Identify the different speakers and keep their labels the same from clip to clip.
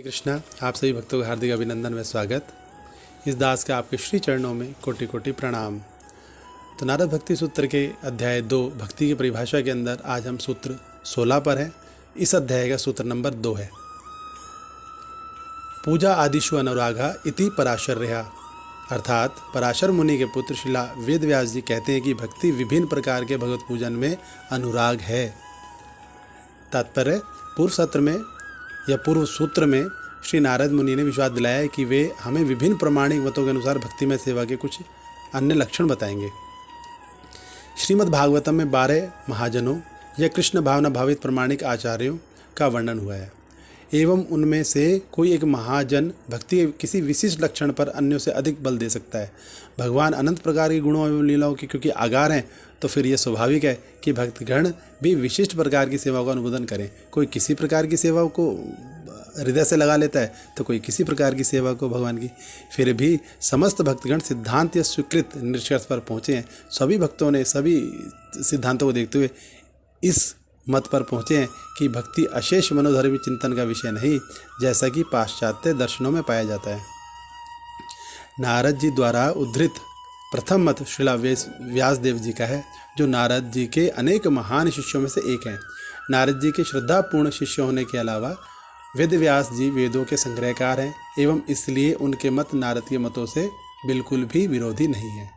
Speaker 1: कृष्णा, आप सभी भक्तों का हार्दिक अभिनंदन व स्वागत। इस दास का आपके श्री चरणों में कोटि कोटि प्रणाम। तो नारद भक्ति सूत्र के अध्याय 2 भक्ति की परिभाषा के अंदर आज हम सूत्र 16 पर हैं। इस अध्याय का सूत्र नंबर 2 है पूजा आदिशु अनुरागा इति पराशर्या, अर्थात पराशर मुनि के पुत्र शिला वेद व्यास जी कहते हैं कि भक्ति विभिन्न प्रकार के भगवत पूजन में अनुराग है। तात्पर्य, पूर्व सत्र में या पूर्व सूत्र में श्री नारद मुनि ने विश्वास दिलाया है कि वे हमें विभिन्न प्रमाणिक मतों के अनुसार भक्तिमय सेवा के कुछ अन्य लक्षण बताएंगे। श्रीमद् भागवतम में 12 महाजनों या कृष्ण भावना भावित प्रमाणिक आचार्यों का वर्णन हुआ है, एवं उनमें से कोई एक महाजन भक्ति के किसी विशिष्ट लक्षण पर अन्यों से अधिक बल दे सकता है। भगवान अनंत प्रकार के गुणों एवं लीलाओं की क्योंकि आगार हैं, तो फिर यह स्वाभाविक है कि भक्तगण भी विशिष्ट प्रकार की सेवा का अनुमोदन करें। कोई किसी प्रकार की सेवा को हृदय से लगा लेता है तो कोई किसी प्रकार की सेवा को भगवान की। फिर भी समस्त भक्तगण सिद्धांत या स्वीकृत निष्कर्ष पर पहुँचे हैं। सभी भक्तों ने सभी सिद्धांतों को देखते हुए इस मत पर पहुँचे हैं कि भक्ति अशेष मनोधर्मी चिंतन का विषय नहीं, जैसा कि पाश्चात्य दर्शनों में पाया जाता है। नारद जी द्वारा उद्धृत प्रथम मत श्रीला व्यासदेव जी का है, जो नारद जी के अनेक महान शिष्यों में से एक हैं। नारद जी के श्रद्धापूर्ण शिष्य होने के अलावा वेद व्यास जी वेदों के संग्रहकार हैं, एवं इसलिए उनके मत नारद के मतों से बिल्कुल भी विरोधी नहीं है।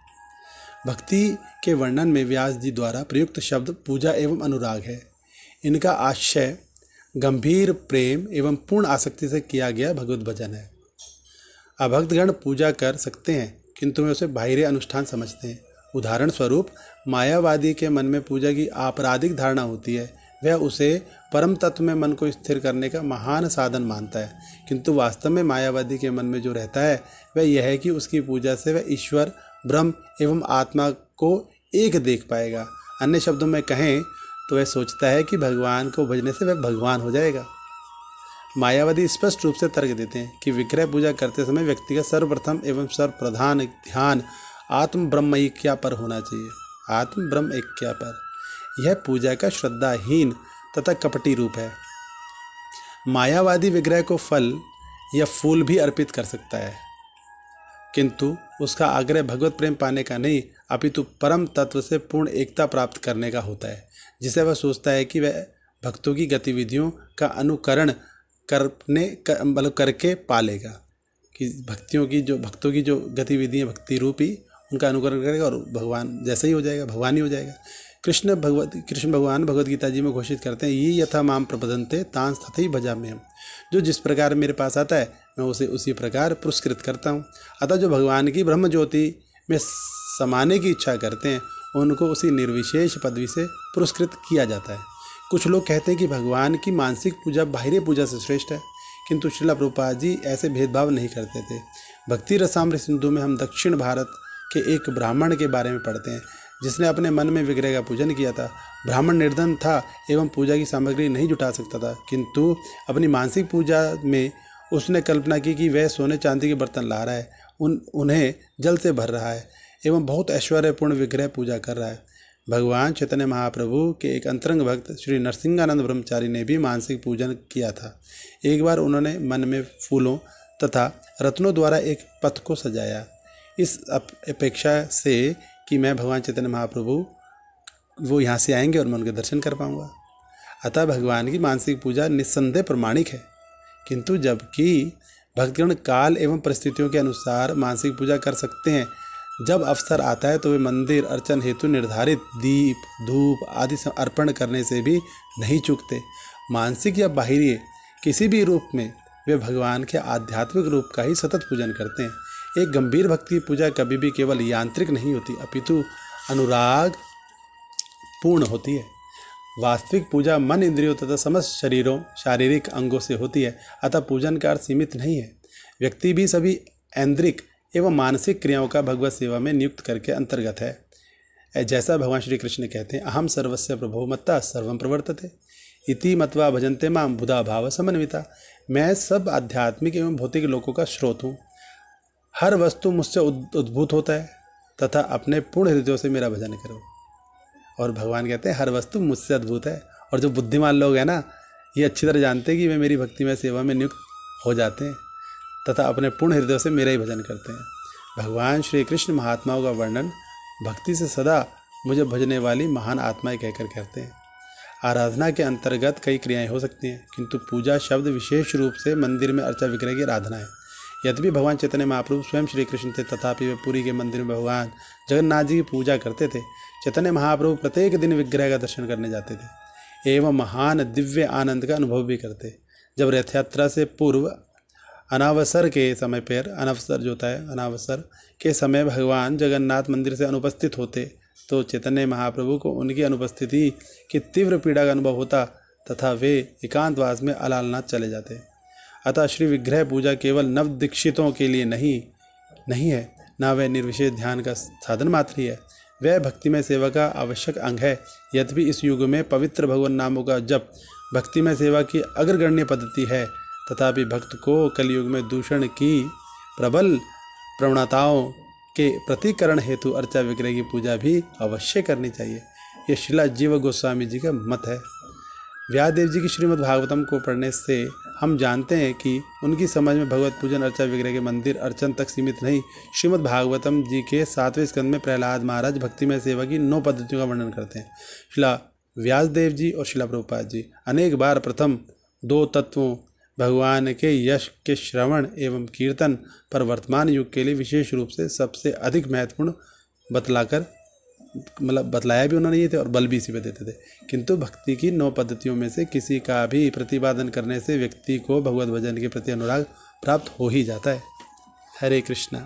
Speaker 1: भक्ति के वर्णन में व्यास जी द्वारा प्रयुक्त शब्द पूजा एवं अनुराग है। इनका आशय गंभीर प्रेम एवं पूर्ण आसक्ति से किया गया भगवत भजन है। अभक्तगण पूजा कर सकते हैं, किंतु वे उसे बाहरी अनुष्ठान समझते हैं। उदाहरण स्वरूप मायावादी के मन में पूजा की आपराधिक धारणा होती है। वह उसे परम तत्व में मन को स्थिर करने का महान साधन मानता है, किंतु वास्तव में मायावादी के मन में जो रहता है वह यह है कि उसकी पूजा से वह ईश्वर, ब्रह्म एवं आत्मा को एक देख पाएगा। अन्य शब्दों में कहें तो वह सोचता है कि भगवान को भजने से वह भगवान हो जाएगा। मायावादी स्पष्ट रूप से तर्क देते हैं कि विग्रह पूजा करते समय व्यक्ति का सर्वप्रथम एवं सर्वप्रधान ध्यान आत्म ब्रह्म ऐक्य पर होना चाहिए। आत्म ब्रह्म ऐक्य पर यह पूजा का श्रद्धाहीन तथा कपटी रूप है। मायावादी विग्रह को फल या फूल भी अर्पित कर सकता है, किंतु उसका आग्रह भगवत प्रेम पाने का नहीं, अपितु परम तत्व से पूर्ण एकता प्राप्त करने का होता है, जिसे वह सोचता है कि वह भक्तों की गतिविधियों का अनुकरण करके पालेगा, कि भक्तों की जो गतिविधियाँ भक्ति रूपी उनका अनुकरण करेगा और भगवान जैसा ही हो जाएगा, भगवान ही हो जाएगा। कृष्ण भगवान भगवद गीता जी में घोषित करते हैं, ये यथा माम प्रपदन्ते तांस तथैव भजाम्यहम्। जो जिस प्रकार मेरे पास आता है मैं उसे उसी प्रकार पुरस्कृत करता हूँ। अतः जो भगवान की ब्रह्म ज्योति में समाने की इच्छा करते हैं उनको उसी निर्विशेष पदवी से पुरस्कृत किया जाता है। कुछ लोग कहते हैं कि भगवान की मानसिक पूजा बाहरी पूजा से श्रेष्ठ है, किंतु श्रील प्रभुपाद जी ऐसे भेदभाव नहीं करते थे। भक्ति रसामृत सिंधु में हम दक्षिण भारत के एक ब्राह्मण के बारे में पढ़ते हैं, जिसने अपने मन में विग्रह का पूजन किया था। ब्राह्मण निर्धन था एवं पूजा की सामग्री नहीं जुटा सकता था, किंतु अपनी मानसिक पूजा में उसने कल्पना की कि वह सोने चांदी के बर्तन ला रहा है, उन्हें जल से भर रहा है एवं बहुत ऐश्वर्यपूर्ण विग्रह पूजा कर रहा है। भगवान चैतन्य महाप्रभु के एक अंतरंग भक्त श्री नरसिंहानंद ब्रह्मचारी ने भी मानसिक पूजन किया था। एक बार उन्होंने मन में फूलों तथा रत्नों द्वारा एक पथ को सजाया, इस अपेक्षा से कि मैं भगवान चैतन्य महाप्रभु वो यहाँ से आएंगे और मैं उनके दर्शन कर पाऊँगा। अतः भगवान की मानसिक पूजा निस्संदेह प्रमाणिक है, किंतु जबकि भक्तगण काल एवं परिस्थितियों के अनुसार मानसिक पूजा कर सकते हैं, जब अवसर आता है तो वे मंदिर अर्चन हेतु निर्धारित दीप धूप आदि अर्पण करने से भी नहीं चूकते। मानसिक या बाहरी किसी भी रूप में वे भगवान के आध्यात्मिक रूप का ही सतत पूजन करते हैं। एक गंभीर भक्ति पूजा कभी भी केवल यांत्रिक नहीं होती, अपितु अनुराग पूर्ण होती है। वास्तविक पूजा मन इंद्रियों तथा समस्त शारीरिक अंगों से होती है। अतः पूजन का अर्थ सीमित नहीं है। व्यक्ति भी सभी ऐन्द्रिक एवं मानसिक क्रियाओं का भगवत सेवा में नियुक्त करके अंतर्गत है। जैसा भगवान श्री कृष्ण कहते हैं, अहम सर्वस्य प्रभो मत्ता सर्वं प्रवर्तते इति मत्वा भजन्ते माम बुधा भाव समन्विता। मैं सब आध्यात्मिक एवं भौतिक लोकों का स्रोत हूँ। हर वस्तु मुझसे उद्भूत होता है तथा अपने पूर्ण हृदय से मेरा भजन करो। और भगवान कहते हैं हर वस्तु मुझसे अद्भुत है। और जो बुद्धिमान लोग हैं ना, ये अच्छी तरह जानते हैं कि वे मेरी भक्ति में सेवा में नियुक्त हो जाते हैं तथा अपने पूर्ण हृदय से मेरा ही भजन करते हैं। भगवान श्री कृष्ण महात्माओं का वर्णन भक्ति से सदा मुझे भजने वाली महान आत्माएं कहकर कहते हैं। आराधना के अंतर्गत कई क्रियाएं हो सकती हैं, किंतु पूजा शब्द विशेष रूप से मंदिर में अर्चा विग्रह की आराधना है। यद्यपि भगवान चैतन्य महाप्रभु स्वयं श्री कृष्ण थे, तथापि वे पुरी के मंदिर में भगवान जगन्नाथ जी की पूजा करते थे। चैतन्य महाप्रभु प्रत्येक दिन विग्रह का दर्शन करने जाते थे एवं महान दिव्य आनंद का अनुभव भी करते। जब रथ यात्रा से पूर्व अनावसर के समय पर अनावसर के समय भगवान जगन्नाथ मंदिर से अनुपस्थित होते तो चैतन्य महाप्रभु को उनकी अनुपस्थिति की तीव्र पीड़ा का अनुभव होता तथा वे एकांतवास में अलालनाथ चले जाते। अतः श्री विग्रह पूजा केवल नव दीक्षितों के लिए नहीं है, न वह निर्विशेष ध्यान का साधन मात्र ही है, वह भक्तिमय सेवा का आवश्यक अंग है। यद्यपि इस युग में पवित्र भगवान नामों का जप भक्तिमय सेवा की अग्रगण्य पद्धति है, तथापि भक्त को कलयुग में दूषण की प्रबल प्रवणताओं के प्रतिकरण हेतु अर्चा विग्रह की पूजा भी अवश्य करनी चाहिए। यह श्रीला जीव गोस्वामी जी का मत है। व्यासदेव जी की श्रीमद् भागवतम को पढ़ने से हम जानते हैं कि उनकी समझ में भगवत पूजन अर्चा विग्रह के मंदिर अर्चन तक सीमित नहीं। श्रीमद् भागवतम जी के 7वें स्कंद में प्रहलाद महाराज भक्तिमय सेवा की 9 पद्धतियों का वर्णन करते हैं। श्रीला व्यासदेव जी और श्रीला प्रभुपाद जी अनेक बार प्रथम 2 तत्वों भगवान के यश के श्रवण एवं कीर्तन पर वर्तमान युग के लिए विशेष रूप से सबसे अधिक महत्वपूर्ण बतलाया भी उन्होंने ये थे और बल भी इसी पे देते थे। किंतु भक्ति की 9 पद्धतियों में से किसी का भी प्रतिपादन करने से व्यक्ति को भगवत भजन के प्रति अनुराग प्राप्त हो ही जाता है। हरे कृष्णा।